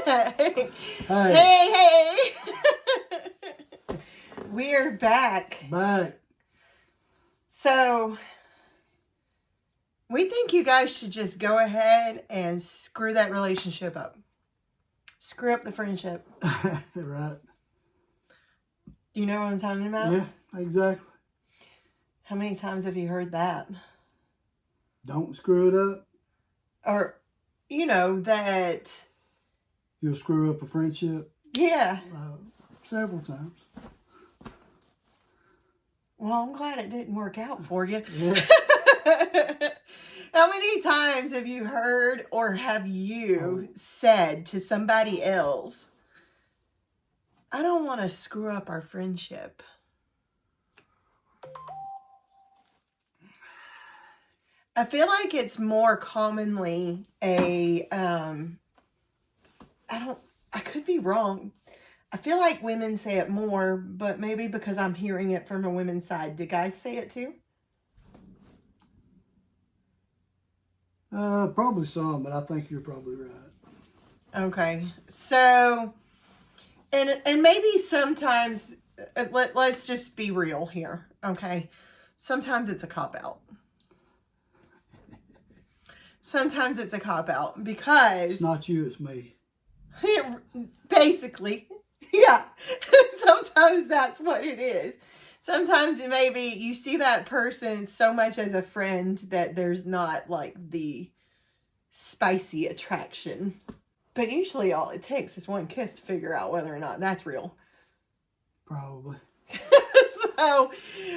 Hey. Hey. We're back. So, we think you guys should just go ahead and screw that relationship up. Screw up the friendship. Right. Do you know what I'm talking about? Yeah, exactly. How many times have you heard that? Don't screw it up. Or, that... You'll screw up a friendship? Yeah. Several times. Well, I'm glad it didn't work out for you. Yeah. How many times have you heard or have you said to somebody else, I don't want to screw up our friendship? I feel like it's more commonly I could be wrong. I feel like women say it more, but maybe because I'm hearing it from a women's side. Do guys say it too? Probably some, but I think you're probably right. Okay. So, and maybe sometimes, let's just be real here, okay? Sometimes it's a cop-out. Sometimes it's a cop-out because... It's not you, it's me. Basically. Yeah. Sometimes that's what it is. Sometimes maybe you see that person so much as a friend that there's not like the spicy attraction. But usually all it takes is one kiss to figure out whether or not that's real. Probably. So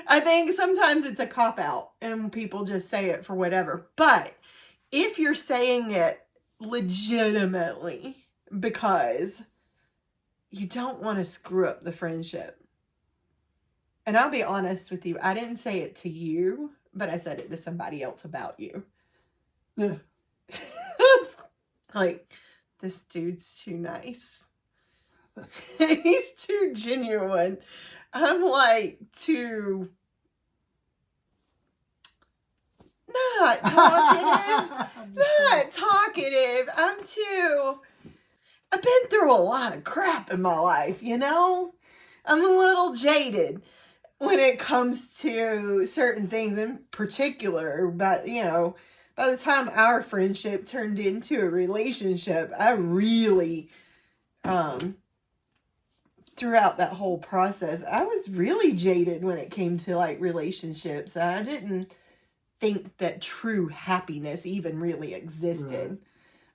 I think sometimes it's a cop-out and people just say it for whatever. But if you're saying it legitimately because you don't want to screw up the friendship. And I'll be honest with you, I didn't say it to you, but I said it to somebody else about you. Yeah. Like, this dude's too nice. He's too genuine. I'm like too not talkative. I've been through a lot of crap in my life, I'm a little jaded when it comes to certain things in particular. But, by the time our friendship turned into a relationship, I really, throughout that whole process, I was really jaded when it came to, like, relationships. I didn't think that true happiness even really existed. Right.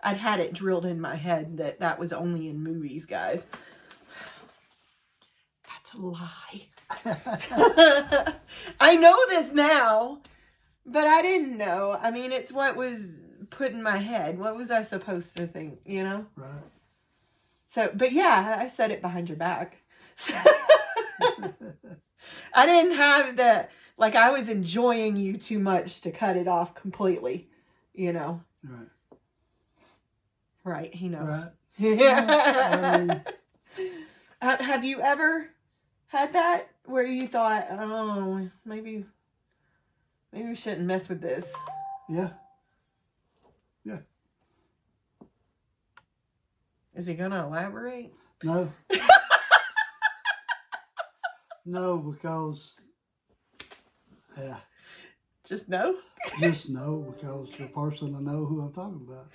I'd had it drilled in my head that was only in movies, guys. That's a lie. I know this now, but I didn't know. I mean, it's what was put in my head. What was I supposed to think, Right. So, but yeah, I said it behind your back. I didn't have I was enjoying you too much to cut it off completely, Right. Right, he knows. Right. Yeah. Have you ever had that where you thought, oh, maybe we shouldn't mess with this? Yeah. Yeah. Is he gonna elaborate? No. No, because yeah. Just no? Just no, because the person will know who I'm talking about.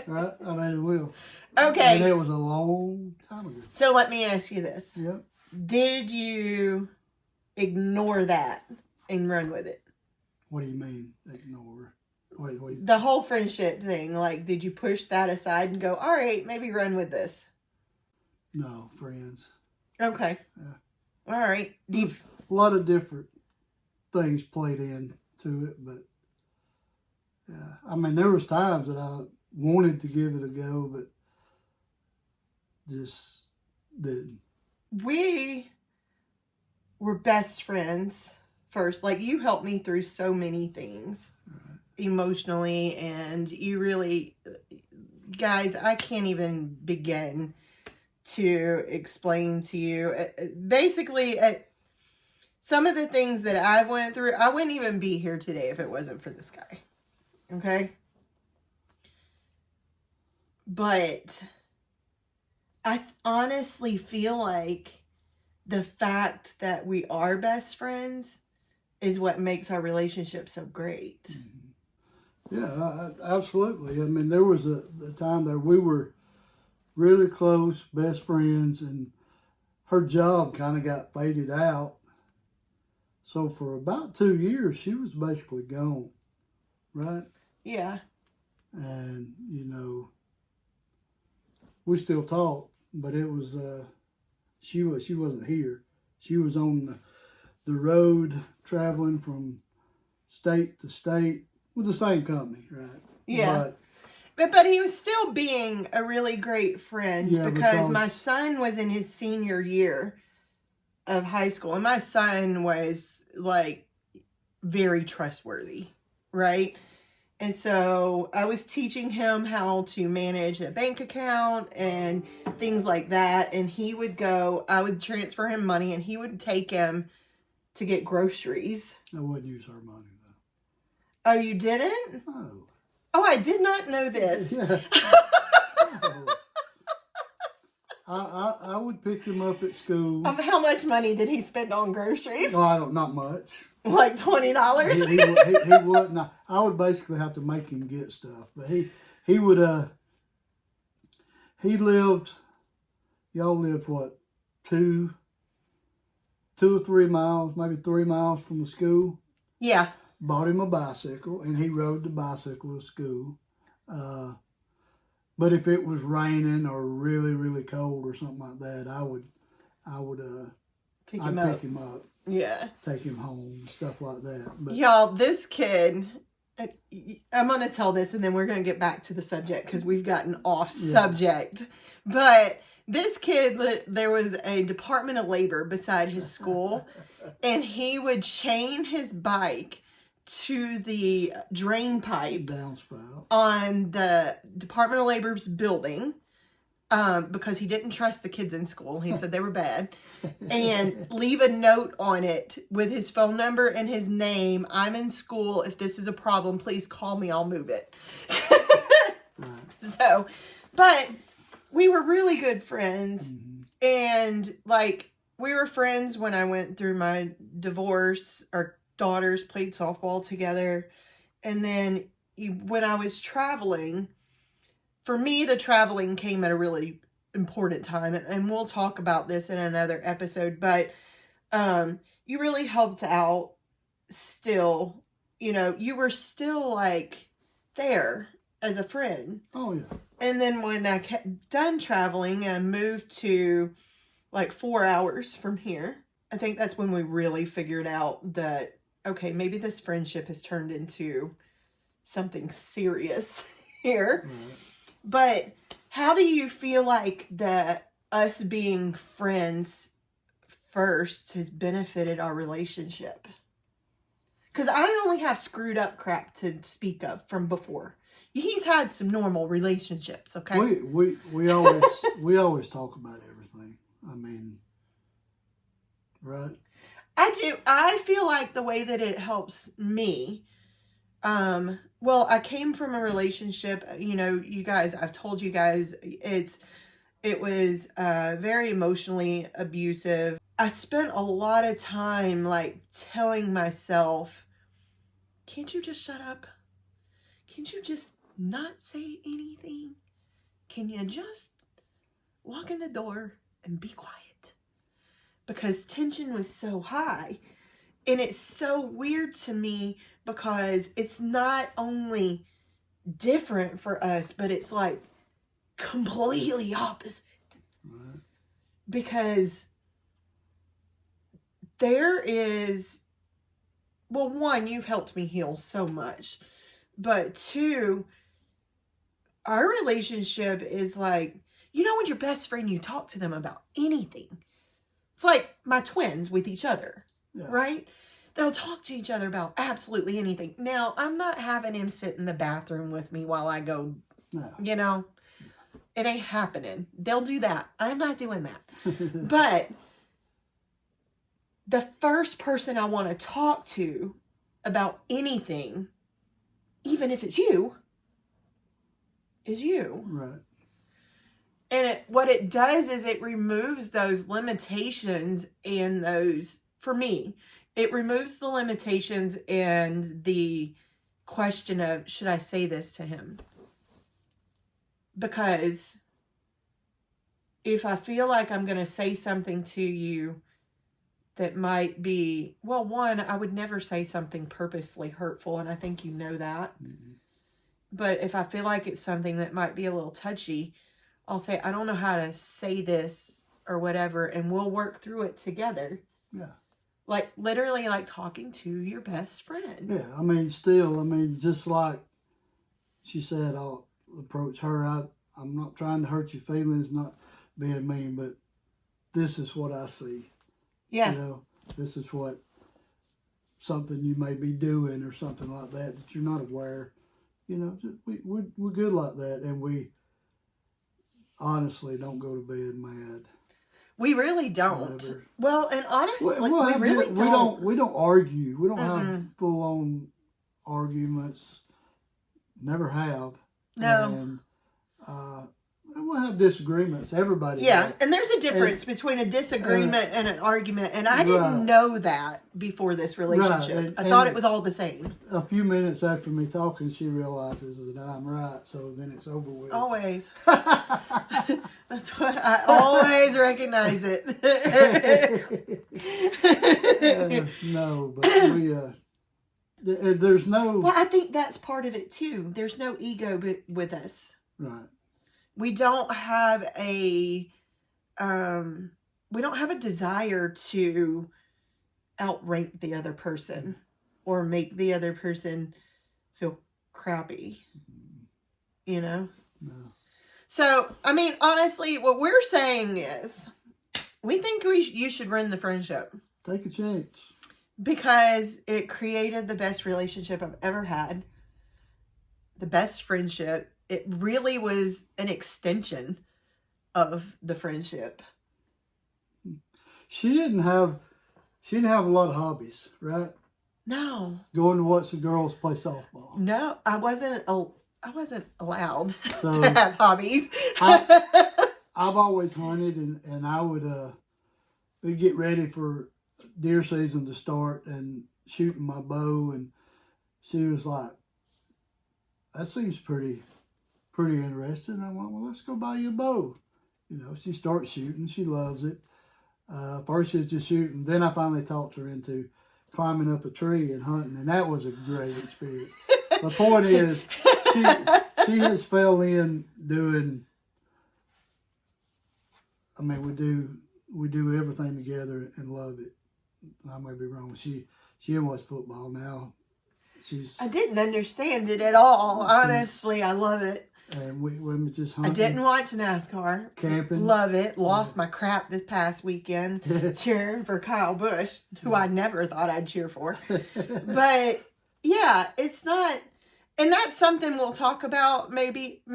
Right? I mean, it will. Okay. And it was a long time ago. So let me ask you this. Yep. Did you ignore that and run with it? What do you mean, ignore? Wait. The whole friendship thing. Like, did you push that aside and go, all right, maybe run with this? No, friends. Okay. Yeah. All right. A lot of different things played into it, but yeah. I mean, there was times that I wanted to give it a go, but just didn't. We were best friends first. Like, you helped me through so many things emotionally, and you really, guys, I can't even begin to explain to you. Basically, some of the things that I went through, I wouldn't even be here today if it wasn't for this guy. Okay? But I honestly feel like the fact that we are best friends is what makes our relationship so great. Yeah, absolutely. I mean, there was a time there we were really close, best friends, and her job kind of got faded out. So for about 2 years, she was basically gone, right? Yeah. And we still talk, but it was she wasn't here. She was on the road traveling from state to state with the same company, right? Yeah. But he was still being a really great friend, because my son was in his senior year of high school, and my son was like very trustworthy, right? And so I was teaching him how to manage a bank account and things like that. And I would transfer him money, and he would take him to get groceries. I wouldn't use her money, though. Oh, you didn't? No. Oh, I did not know this. Yeah. I would pick him up at school. How much money did he spend on groceries? No, not much. Like $20? He wouldn't. I would basically have to make him get stuff. But he would, he lived, y'all lived what, 2 or 3 miles, maybe 3 miles from the school? Yeah. Bought him a bicycle, and he rode the bicycle to school. But if it was raining or really, really cold or something like that, I would pick him up. Yeah. Take him home, stuff like that. But y'all, this kid, I'm going to tell this and then we're going to get back to the subject because we've gotten off subject. But this kid, there was a Department of Labor beside his school, and he would chain his bike to the drain pipe downspout on the Department of Labor's building, because he didn't trust the kids in school. He said they were bad. And leave a note on it with his phone number and his name. I'm in school. If this is a problem, please call me. I'll move it. Right. So, but we were really good friends. Mm-hmm. And like, we were friends when I went through my divorce. Our daughters played softball together. And then when I was traveling, for me, the traveling came at a really important time, and we'll talk about this in another episode, but you really helped out still. You were still like there as a friend. Oh, yeah. And then when I done traveling and moved to like 4 hours from here, I think that's when we really figured out that, okay, maybe this friendship has turned into something serious here. Right. But how do you feel like that us being friends first has benefited our relationship? Because I only have screwed up crap to speak of from before. He's had some normal relationships, okay? We always talk about everything. I mean, right? I do. I feel like the way that it helps me. Well, I came from a relationship, you guys, I've told you guys, it was very emotionally abusive. I spent a lot of time like telling myself, can't you just shut up? Can't you just not say anything? Can you just walk in the door and be quiet? Because tension was so high. And it's so weird to me because it's not only different for us, but it's like completely opposite. Right. Because there is, well, one, you've helped me heal so much. But two, our relationship is like, when your best friend, you talk to them about anything. It's like my twins with each other. Yeah. Right? They'll talk to each other about absolutely anything. Now, I'm not having him sit in the bathroom with me while I go, no. It ain't happening. They'll do that. I'm not doing that. But the first person I want to talk to about anything, even if it's you, is you. Right. And what it does is it removes those limitations and those, for me, it removes the limitations and the question of, should I say this to him? Because if I feel like I'm going to say something to you that might be, well, one, I would never say something purposely hurtful, and I think you know that. Mm-hmm. But if I feel like it's something that might be a little touchy, I'll say, I don't know how to say this or whatever, and we'll work through it together. Yeah. Like, literally, like talking to your best friend. Yeah, I mean, still, I mean, just like she said, I'll approach her. I'm not trying to hurt your feelings, not being mean, but this is what I see. Yeah. You know, this is what something you may be doing or something like that you're not aware. You know, we're good like that, and we honestly don't go to bed mad. We really don't. Whatever. Well, and honestly, we really don't. We don't argue. We don't have full on arguments. Never have. No. And we'll have disagreements. Everybody. Yeah, does. and there's a difference between a disagreement and an argument, and I didn't know that before this relationship. Right. I thought it was all the same. A few minutes after me talking, she realizes that I'm right, so then it's over with. Always. That's what I always recognize it. No, but there's no. Well, I think that's part of it too. There's no ego with us. Right. We don't have a desire to outrank the other person or make the other person feel crappy. You know? No. So, I mean, honestly, what we're saying is we think you should run the friendship. Take a chance. Because it created the best relationship I've ever had. The best friendship. It really was an extension of the friendship. She didn't have a lot of hobbies, right? No. Going to watch the girls play softball. No, I wasn't allowed So, to have hobbies. I've always hunted, and I would we'd get ready for deer season to start and shooting my bow, and she was like, that seems pretty interesting. And I went, well, let's go buy you a bow. You know, she starts shooting. She loves it. First she was just shooting. Then I finally talked her into climbing up a tree and hunting, and that was a great experience. The point is, she has fell in doing. I mean, we do everything together and love it. I may be wrong. She watches football now. I didn't understand it at all. Honestly, I love it. And we just hunting. I didn't watch NASCAR. Camping. Love it. Lost my crap this past weekend cheering for Kyle Busch, who I never thought I'd cheer for. But yeah, it's not, and that's something we'll talk about maybe in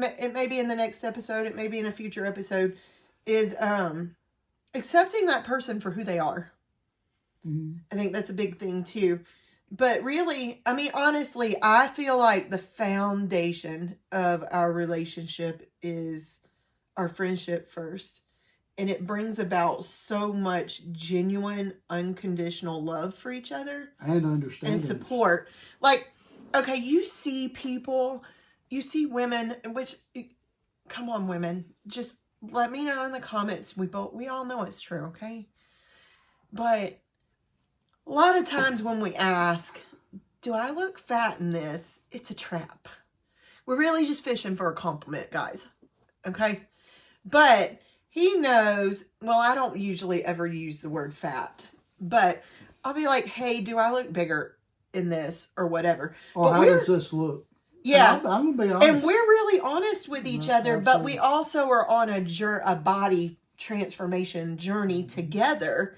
the next episode, it may be in a future episode, is accepting that person for who they are. Mm-hmm. I think that's a big thing too. But really, I mean, honestly, I feel like the foundation of our relationship is our friendship first. And it brings about so much genuine, unconditional love for each other. And understanding. And support. Like, okay, you see women, which, come on, women, just let me know in the comments. We all know it's true, okay? But a lot of times when we ask, do I look fat in this? It's a trap. We're really just fishing for a compliment, guys. Okay? But he knows, well, I don't usually ever use the word fat. But I'll be like, hey, do I look bigger in this or whatever? Or how does this look? Yeah. I'm going to be honest. And we're really honest with each other, absolutely. but we also are on a body transformation journey together.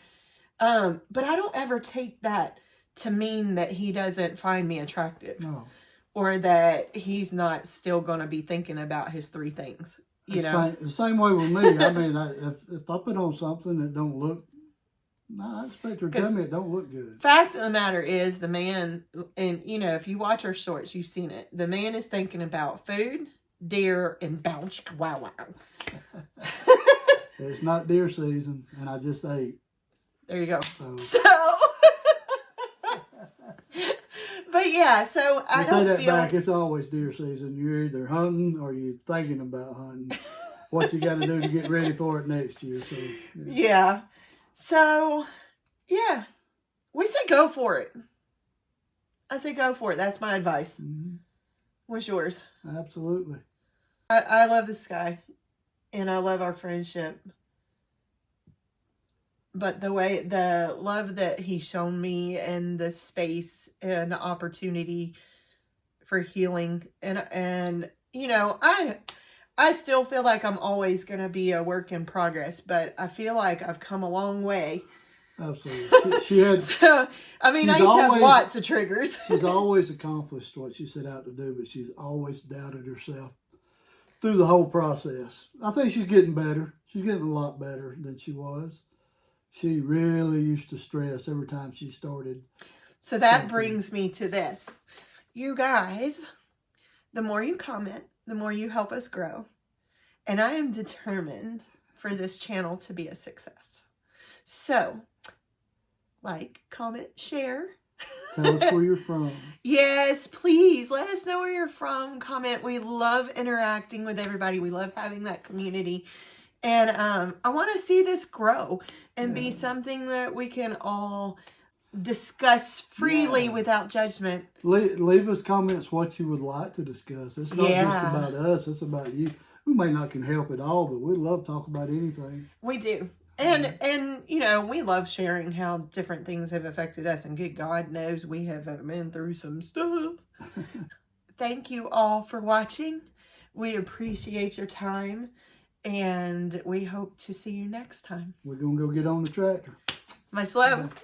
But I don't ever take that to mean that he doesn't find me attractive. No. Or that he's not still going to be thinking about his 3 things. You know? The same way with me. I mean, if I put on something that don't look, I expect her to tell me it don't look good. Fact of the matter is, the man, and you know, if you watch our shorts, you've seen it. The man is thinking about food, deer and bounce. Wow, wow. It's not deer season, and I just ate. There you go. So, but yeah, so I take don't that feel back. It's always deer season. You're either hunting or you're thinking about hunting. What you got to do to get ready for it next year. So yeah. So yeah, we say go for it. I say go for it. That's my advice. Mm-hmm. What's yours? Absolutely. I love this guy, and I love our friendship. But the love that he's shown me, and the space and opportunity for healing, and you know, I still feel like I'm always going to be a work in progress, but I feel like I've come a long way. Absolutely. She had. So, I mean, I used to have lots of triggers. She's always accomplished what she set out to do, but she's always doubted herself through the whole process. I think she's getting better. She's getting a lot better than she was. She really used to stress every time she started. So that brings me to this. You guys, the more you comment, the more you help us grow. And I am determined for this channel to be a success. So, like, comment, share. Tell us where you're from. Yes, please. Let us know where you're from. Comment. We love interacting with everybody. We love having that community. And I want to see this grow and be something that we can all discuss freely without judgment. Leave us comments what you would like to discuss. It's not just about us. It's about you. We may not can help at all, but we love talking about anything. We do. And you know, we love sharing how different things have affected us. And good God knows we have been through some stuff. Thank you all for watching. We appreciate your time. And we hope to see you next time. We're going to go get on the tractor. Much love. Bye.